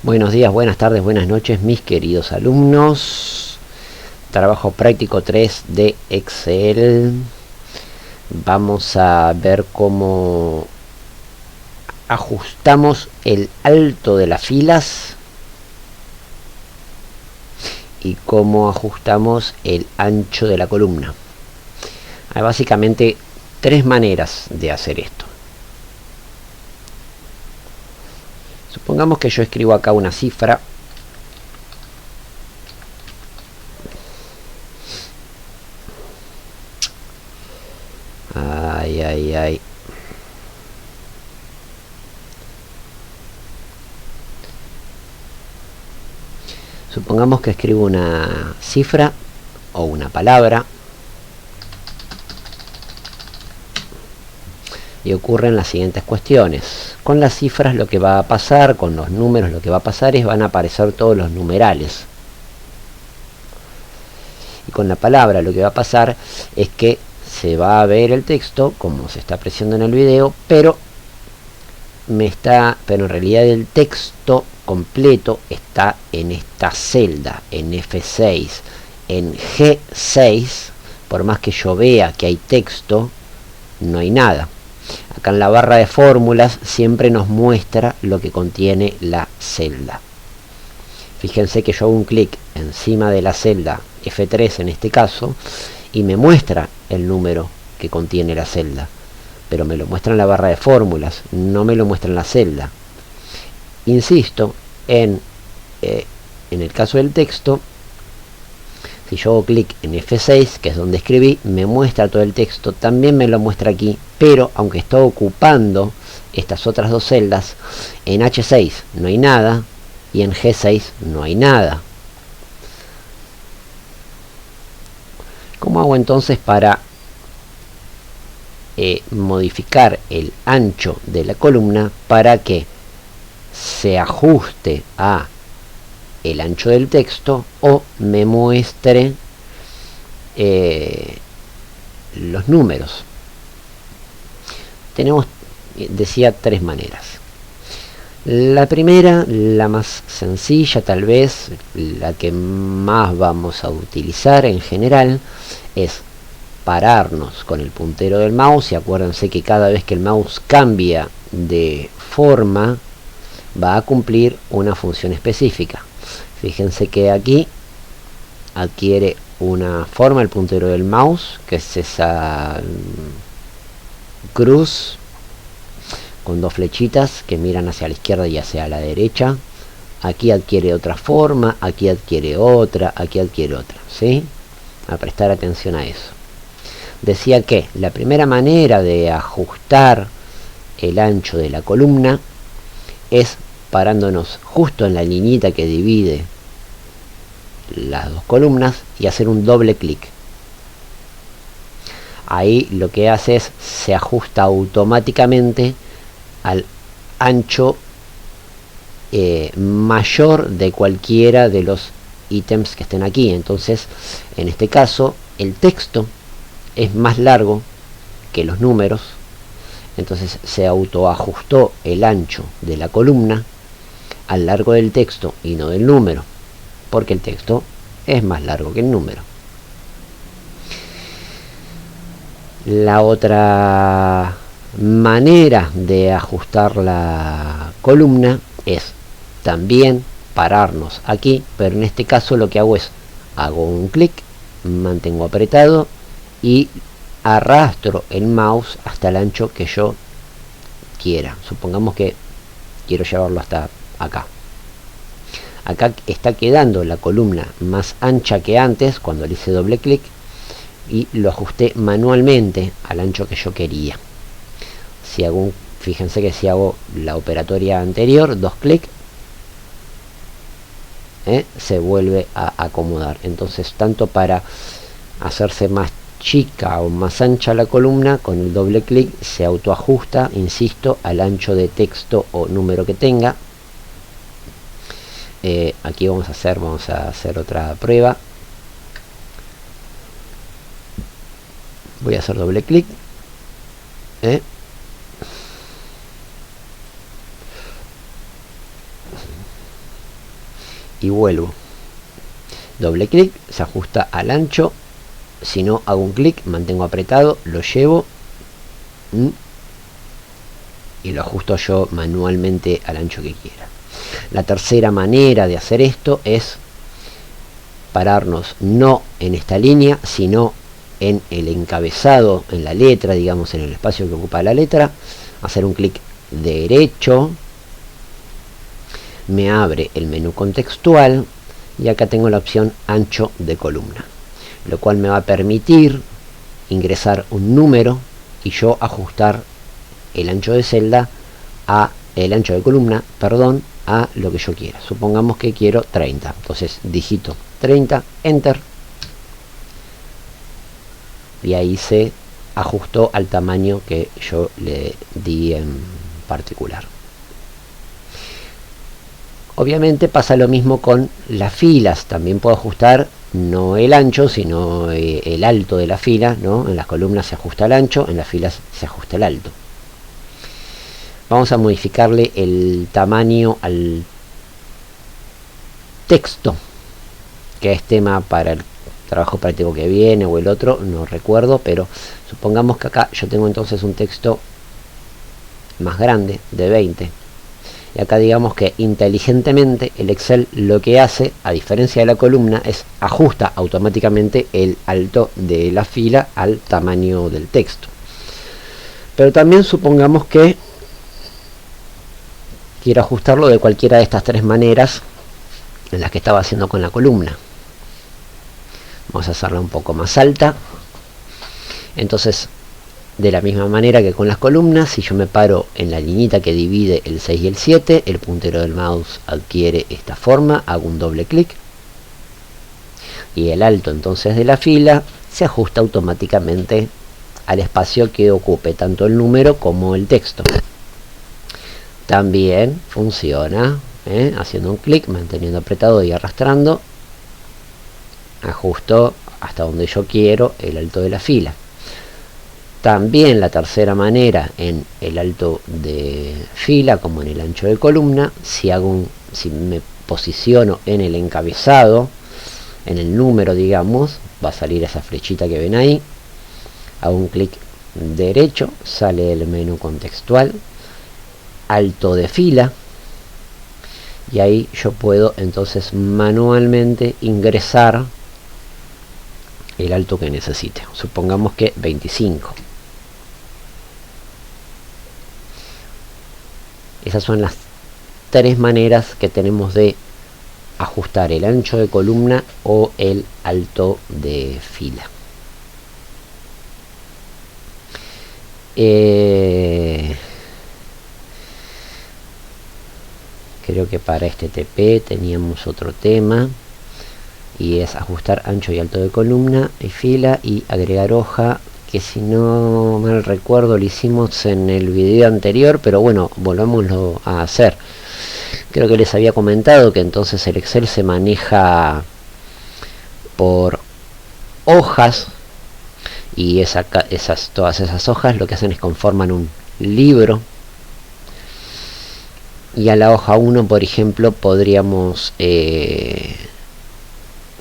Buenos días, buenas tardes, buenas noches, mis queridos alumnos. Trabajo práctico 3 de Excel. Vamos a ver cómo ajustamos el alto de las filas y cómo ajustamos el ancho de la columna. Hay básicamente tres maneras de hacer esto. Supongamos que yo escribo acá una cifra. Ay. Supongamos que escribo una cifra o una palabra y ocurren las siguientes cuestiones. Con las cifras lo que va a pasar, con los números lo que va a pasar es van a aparecer todos los numerales. Y con la palabra lo que va a pasar es que se va a ver el texto como se está apreciando en el video, pero en realidad el texto completo está en esta celda, en F6. En G6, por más que yo vea que hay texto, no hay nada. Acá en la barra de fórmulas siempre nos muestra lo que contiene la celda. Fíjense que yo hago un clic encima de la celda F3 en este caso y me muestra el número que contiene la celda, pero me lo muestra en la barra de fórmulas, no me lo muestra en la celda. Insisto, en el caso del texto, si yo hago clic en F6, que es donde escribí, me muestra todo el texto, también me lo muestra aquí, pero aunque está ocupando estas otras dos celdas, en H6 no hay nada y en G6 no hay nada. ¿Cómo hago entonces para modificar el ancho de la columna para que se ajuste a el ancho del texto o me muestre los números? Tenemos, decía, tres maneras. La primera, la más sencilla, tal vez la que más vamos a utilizar en general, es pararnos con el puntero del mouse, y acuérdense que cada vez que el mouse cambia de forma va a cumplir una función específica. Fíjense que aquí adquiere una forma el puntero del mouse, que es esa cruz con dos flechitas que miran hacia la izquierda y hacia la derecha. Aquí adquiere otra forma, aquí adquiere otra, aquí adquiere otra, ¿sí? A prestar atención a eso. Decía que la primera manera de ajustar el ancho de la columna es parándonos justo en la liñita que divide las dos columnas y hacer un doble clic. Ahí lo que hace es se ajusta automáticamente al ancho mayor de cualquiera de los ítems que estén aquí. Entonces, en este caso, el texto es más largo que los números, entonces se autoajustó el ancho de la columna al largo del texto y no del número, porque el texto es más largo que el número. La otra manera de ajustar la columna es también pararnos aquí, pero en este caso lo que hago es hago un clic, mantengo apretado y arrastro el mouse hasta el ancho que yo quiera. Supongamos que quiero llevarlo hasta acá. Acá está quedando la columna más ancha que antes cuando le hice doble clic y lo ajusté manualmente al ancho que yo quería. Si hago fíjense que si hago la operatoria anterior, dos clics, se vuelve a acomodar. Entonces, tanto para hacerse más chica o más ancha la columna, con el doble clic se autoajusta, insisto, al ancho de texto o número que tenga. Aquí vamos a hacer otra prueba. Voy a hacer doble clic, y vuelvo. Doble clic, se ajusta al ancho. Si no, hago un clic, mantengo apretado, lo llevo y lo ajusto yo manualmente al ancho que quiera. La tercera manera de hacer esto es pararnos no en esta línea, sino en el encabezado, en la letra, digamos en el espacio que ocupa la letra, hacer un clic derecho, me abre el menú contextual y acá tengo la opción ancho de columna, lo cual me va a permitir ingresar un número y yo ajustar el ancho de celda a el ancho de columna, perdón, a lo que yo quiera. Supongamos que quiero 30, entonces digito 30, enter, y ahí se ajustó al tamaño que yo le di en particular. Obviamente pasa lo mismo con las filas, también puedo ajustar no el ancho, sino el alto de la fila, ¿no? En las columnas se ajusta el ancho, en las filas se ajusta el alto. Vamos a modificarle el tamaño al texto, que es tema para el trabajo práctico que viene o el otro, no recuerdo, pero supongamos que acá yo tengo entonces un texto más grande, de 20. Y acá digamos que inteligentemente el Excel lo que hace, a diferencia de la columna, es ajusta automáticamente el alto de la fila al tamaño del texto. Pero también supongamos que quiero ajustarlo de cualquiera de estas tres maneras en las que estaba haciendo con la columna. Vamos a hacerla un poco más alta. Entonces, de la misma manera que con las columnas, si yo me paro en la liñita que divide el 6 y el 7, el puntero del mouse adquiere esta forma, hago un doble clic y el alto entonces de la fila se ajusta automáticamente al espacio que ocupe tanto el número como el texto. También funciona haciendo un clic, manteniendo apretado y arrastrando, ajusto hasta donde yo quiero el alto de la fila. También la tercera manera, en el alto de fila como en el ancho de columna, si me posiciono en el encabezado, en el número digamos, va a salir esa flechita que ven ahí, hago un clic derecho, sale el menú contextual, alto de fila, y ahí yo puedo entonces manualmente ingresar el alto que necesite. Supongamos que 25. Esas son las tres maneras que tenemos de ajustar el ancho de columna o el alto de fila. Creo que para este TP teníamos otro tema, y es ajustar ancho y alto de columna y fila y agregar hoja, que si no mal recuerdo lo hicimos en el video anterior, pero bueno, volvámoslo a hacer. Creo que les había comentado que entonces el Excel se maneja por hojas, y todas esas hojas lo que hacen es conforman un libro, y a la hoja 1 por ejemplo podríamos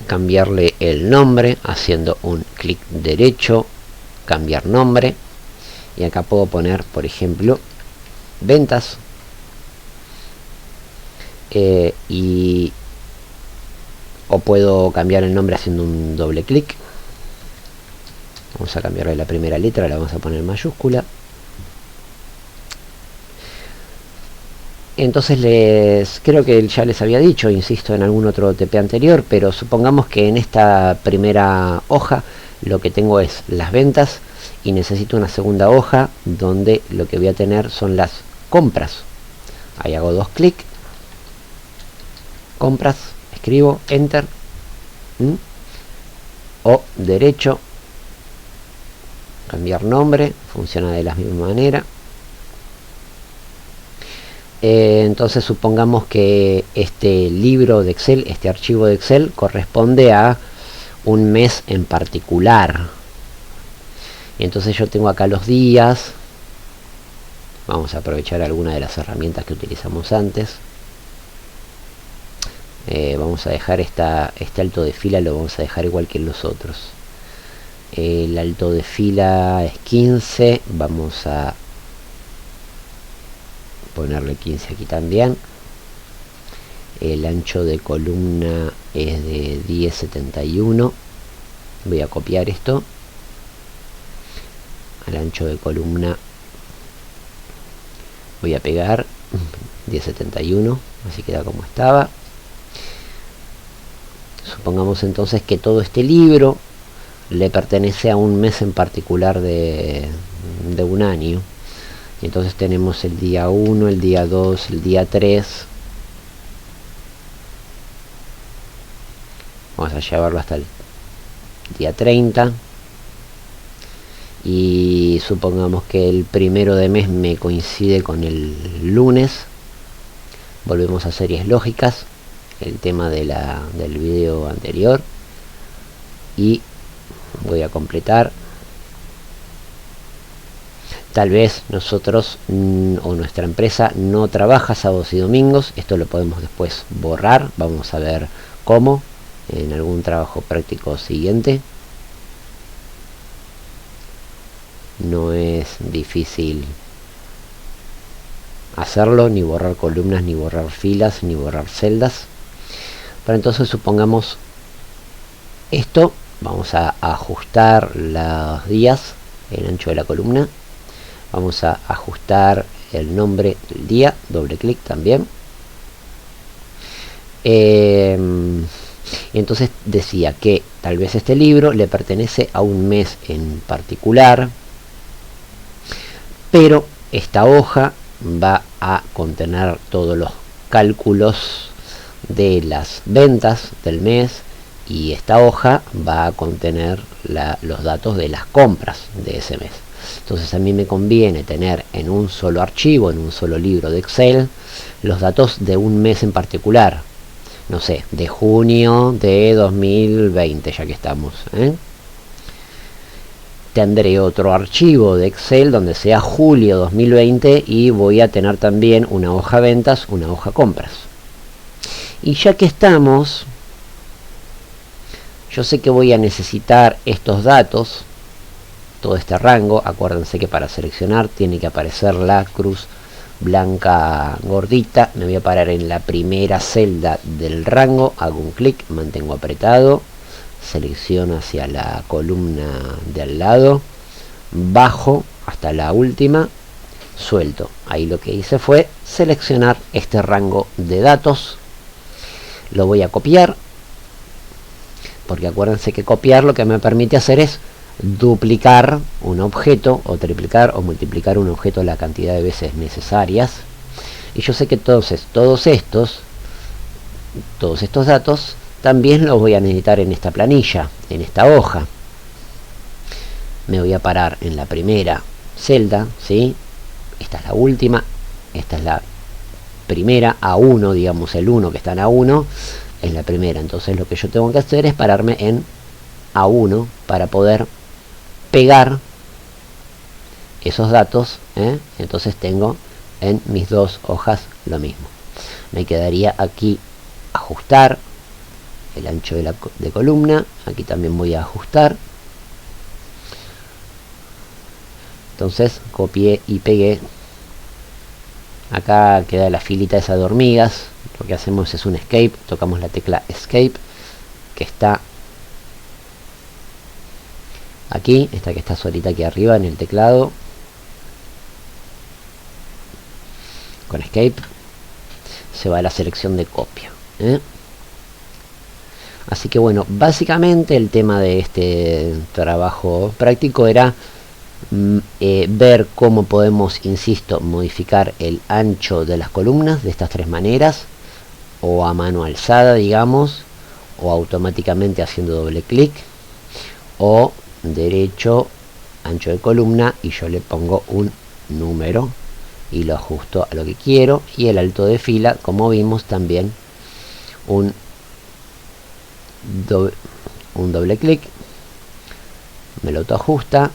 cambiarle el nombre haciendo un clic derecho, cambiar nombre, y acá puedo poner por ejemplo ventas, o puedo cambiar el nombre haciendo un doble clic. Vamos a cambiarle la primera letra, la vamos a poner mayúscula. Entonces creo que ya les había dicho, insisto en algún otro TP anterior, pero supongamos que en esta primera hoja lo que tengo es las ventas y necesito una segunda hoja donde lo que voy a tener son las compras. Ahí hago dos clics, compras, escribo enter, o derecho, cambiar nombre, funciona de la misma manera. Entonces supongamos que este libro de Excel, este archivo de Excel corresponde a un mes en particular, y entonces yo tengo acá los días. Vamos a aprovechar alguna de las herramientas que utilizamos antes. Vamos a dejar este alto de fila, lo vamos a dejar igual que en los otros. El alto de fila es 15, vamos a ponerle 15 aquí también. El ancho de columna es de 10,71. Voy a copiar esto al ancho de columna, voy a pegar 10,71, así queda como estaba. Supongamos entonces que todo este libro le pertenece a un mes en particular de un año, y entonces tenemos el día 1, el día 2, el día 3. Vamos a llevarlo hasta el día 30. Y supongamos que el 1 de mes me coincide con el lunes. Volvemos a series lógicas, el tema del video anterior, y voy a completar. Tal vez nosotros o nuestra empresa no trabaja sábados y domingos, esto lo podemos después borrar, vamos a ver cómo en algún trabajo práctico siguiente. No es difícil hacerlo, ni borrar columnas, ni borrar filas, ni borrar celdas. Pero entonces supongamos esto, vamos a ajustar los días, el ancho de la columna, vamos a ajustar el nombre del día, doble clic también. Entonces decía que tal vez este libro le pertenece a un mes en particular, pero esta hoja va a contener todos los cálculos de las ventas del mes, y esta hoja va a contener los datos de las compras de ese mes. Entonces a mí me conviene tener en un solo archivo, en un solo libro de Excel, los datos de un mes en particular. No sé, de junio de 2020, ya que estamos, Tendré otro archivo de Excel donde sea julio 2020, y voy a tener también una hoja ventas, una hoja compras. Y ya que estamos, yo sé que voy a necesitar estos datos, todo este rango. Acuérdense que para seleccionar tiene que aparecer la cruz blanca gordita. Me voy a parar en la primera celda del rango, hago un clic, mantengo apretado, selecciono hacia la columna de al lado, bajo hasta la última, suelto. Ahí lo que hice fue seleccionar este rango de datos. Lo voy a copiar, porque acuérdense que copiar lo que me permite hacer es duplicar un objeto, o triplicar o multiplicar un objeto la cantidad de veces necesarias. Y yo sé que entonces todos estos datos también los voy a necesitar en esta planilla, en esta hoja. Me voy a parar en la primera celda, ¿sí? Esta es la última, esta es la primera, A1, digamos, el 1 que está en A1 es la primera. Entonces lo que yo tengo que hacer es pararme en A1 para poder pegar esos datos, Entonces tengo en mis dos hojas lo mismo. Me quedaría aquí ajustar el ancho de columna, aquí también voy a ajustar. Entonces copié y pegué. Acá queda la filita esa de hormigas. Lo que hacemos es un escape, tocamos la tecla escape, que está aquí, esta que está solita aquí arriba en el teclado. Con escape se va a la selección de copia, Así que bueno, básicamente el tema de este trabajo práctico era ver cómo podemos, insisto, modificar el ancho de las columnas de estas tres maneras, o a mano alzada, digamos, o automáticamente haciendo doble clic, o derecho, ancho de columna, y yo le pongo un número y lo ajusto a lo que quiero. Y el alto de fila, como vimos, también un doble clic, me lo autoajusta,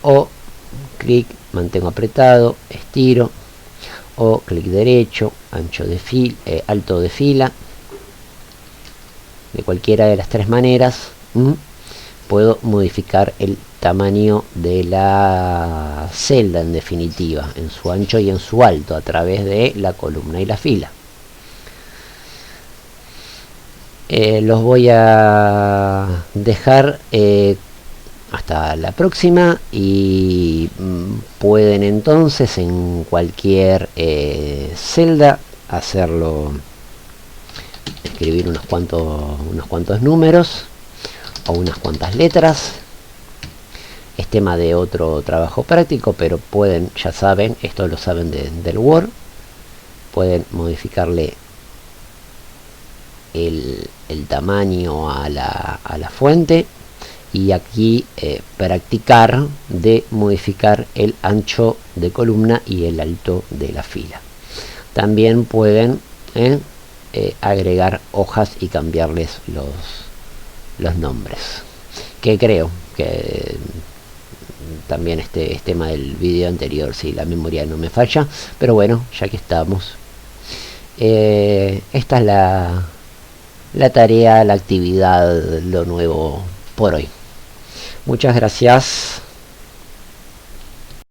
o clic, mantengo apretado, estiro, o clic derecho, ancho de fila, alto de fila, de cualquiera de las tres maneras, puedo modificar el tamaño de la celda, en definitiva, en su ancho y en su alto, a través de la columna y la fila. Los voy a dejar hasta la próxima, y pueden entonces en cualquier celda hacerlo, escribir unos cuantos números o unas cuantas letras. Es tema de otro trabajo práctico, pero pueden, ya saben, esto lo saben del Word, pueden modificarle el tamaño a la fuente, y aquí practicar de modificar el ancho de columna y el alto de la fila. También pueden agregar hojas y cambiarles los nombres, que creo que también es tema del video anterior, si la memoria no me falla. Pero bueno, ya que estamos, esta es la tarea, la actividad, lo nuevo por hoy. Muchas gracias.